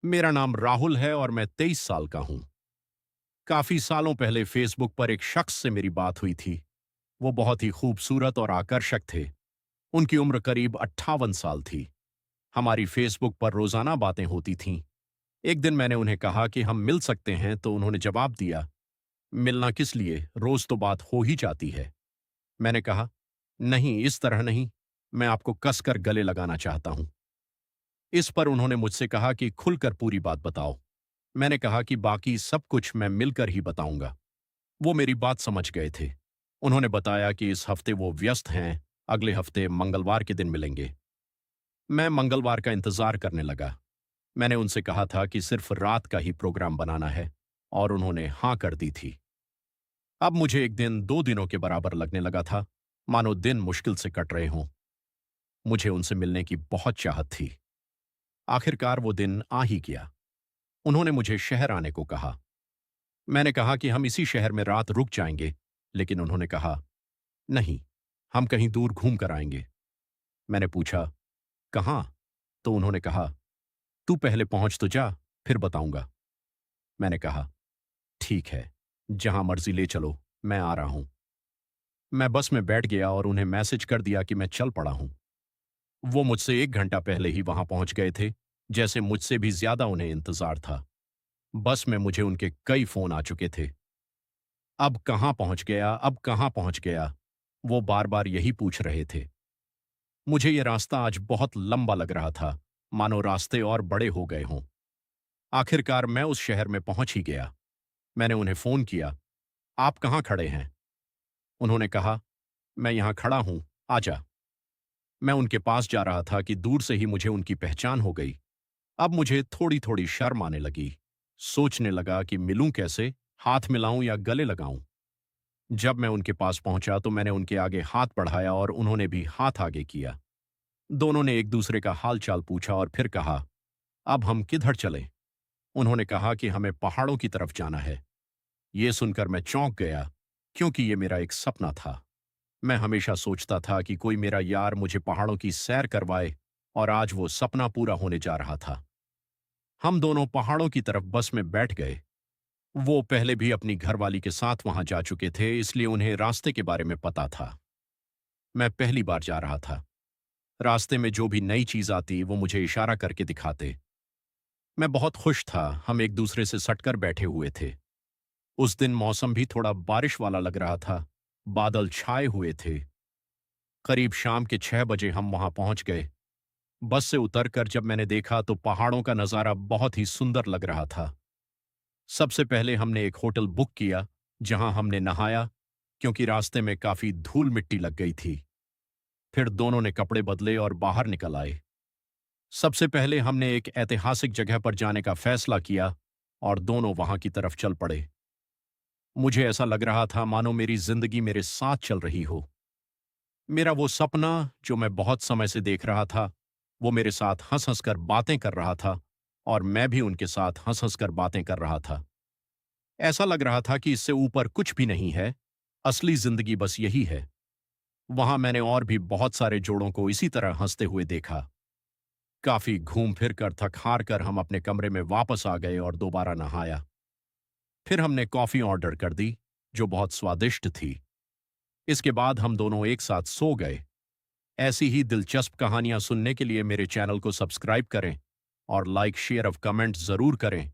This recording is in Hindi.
मेरा नाम राहुल है और मैं 23 साल का हूं। काफी सालों पहले फेसबुक पर एक शख्स से मेरी बात हुई थी। वो बहुत ही खूबसूरत और आकर्षक थे। उनकी उम्र करीब 58 साल थी। हमारी फेसबुक पर रोजाना बातें होती थीं। एक दिन मैंने उन्हें कहा कि हम मिल सकते हैं, तो उन्होंने जवाब दिया, मिलना किस लिए, रोज तो बात हो ही जाती है। मैंने कहा, नहीं, इस तरह नहीं। मैं आपको कसकर गले लगाना चाहता हूं। इस पर उन्होंने मुझसे कहा कि खुलकर पूरी बात बताओ। मैंने कहा कि बाकी सब कुछ मैं मिलकर ही बताऊंगा। वो मेरी बात समझ गए थे। उन्होंने बताया कि इस हफ्ते वो व्यस्त हैं, अगले हफ्ते मंगलवार के दिन मिलेंगे। मैं मंगलवार का इंतजार करने लगा। मैंने उनसे कहा था कि सिर्फ रात का ही प्रोग्राम बनाना है, और उन्होंने हाँ कर दी थी। अब मुझे एक दिन 2 दिनों के बराबर लगने लगा था, मानो दिन मुश्किल से कट रहे हों। मुझे उनसे मिलने की बहुत चाहत थी। आखिरकार वो दिन आ ही गया। उन्होंने मुझे शहर आने को कहा। मैंने कहा कि हम इसी शहर में रात रुक जाएंगे, लेकिन उन्होंने कहा, नहीं, हम कहीं दूर घूम कर आएंगे। मैंने पूछा, कहाँ? तो उन्होंने कहा, तू पहले पहुंच तो जा, फिर बताऊंगा। मैंने कहा, ठीक है, जहां मर्जी ले चलो, मैं आ रहा हूं। मैं बस में बैठ गया और उन्हें मैसेज कर दिया कि मैं चल पड़ा हूं। वो मुझसे 1 घंटा पहले ही वहां पहुंच गए थे, जैसे मुझसे भी ज्यादा उन्हें इंतजार था। बस में मुझे उनके कई फोन आ चुके थे। अब कहाँ पहुंच गया, अब कहाँ पहुंच गया, वो बार बार यही पूछ रहे थे। मुझे ये रास्ता आज बहुत लंबा लग रहा था, मानो रास्ते और बड़े हो गए हों। आखिरकार मैं उस शहर में पहुंच ही गया। मैंने उन्हें फोन किया, आप कहाँ खड़े हैं? उन्होंने कहा, मैं यहां खड़ा हूं, आजा। मैं उनके पास जा रहा था कि दूर से ही मुझे उनकी पहचान हो गई। अब मुझे थोड़ी थोड़ी शर्म आने लगी। सोचने लगा कि मिलूं कैसे, हाथ मिलाऊं या गले लगाऊं। जब मैं उनके पास पहुंचा तो मैंने उनके आगे हाथ बढ़ाया और उन्होंने भी हाथ आगे किया। दोनों ने एक दूसरे का हाल चाल पूछा और फिर कहा, अब हम किधर चलें? उन्होंने कहा कि हमें पहाड़ों की तरफ जाना है। ये सुनकर मैं चौंक गया, क्योंकि ये मेरा एक सपना था। मैं हमेशा सोचता था कि कोई मेरा यार मुझे पहाड़ों की सैर करवाए, और आज वो सपना पूरा होने जा रहा था। हम दोनों पहाड़ों की तरफ बस में बैठ गए। वो पहले भी अपनी घरवाली के साथ वहां जा चुके थे, इसलिए उन्हें रास्ते के बारे में पता था। मैं पहली बार जा रहा था। रास्ते में जो भी नई चीज आती वो मुझे इशारा करके दिखाते। मैं बहुत खुश था, हम एक दूसरे से सटकर बैठे हुए थे। उस दिन मौसम भी थोड़ा बारिश वाला लग रहा था। बादल छाए हुए थे। करीब शाम के 6 बजे हम वहां पहुंच गए। बस से उतरकर जब मैंने देखा तो पहाड़ों का नजारा बहुत ही सुंदर लग रहा था। सबसे पहले हमने एक होटल बुक किया, जहां हमने नहाया, क्योंकि रास्ते में काफी धूल मिट्टी लग गई थी। फिर दोनों ने कपड़े बदले और बाहर निकल आए। सबसे पहले हमने एक ऐतिहासिक जगह पर जाने का फैसला किया, और दोनों वहां की तरफ चल पड़े। मुझे ऐसा लग रहा था मानो मेरी जिंदगी मेरे साथ चल रही हो। मेरा वो सपना जो मैं बहुत समय से देख रहा था, वो मेरे साथ हंस हंस कर बातें कर रहा था, और मैं भी उनके साथ हंस हंस कर बातें कर रहा था। ऐसा लग रहा था कि इससे ऊपर कुछ भी नहीं है, असली जिंदगी बस यही है। वहां मैंने और भी बहुत सारे जोड़ों को इसी तरह हंसते हुए देखा। काफी घूम फिर कर थक हार कर हम अपने कमरे में वापस आ गए और दोबारा नहाया। फिर हमने कॉफी ऑर्डर कर दी, जो बहुत स्वादिष्ट थी। इसके बाद हम दोनों एक साथ सो गए। ऐसी ही दिलचस्प कहानियां सुनने के लिए मेरे चैनल को सब्सक्राइब करें, और लाइक शेयर और कमेंट जरूर करें।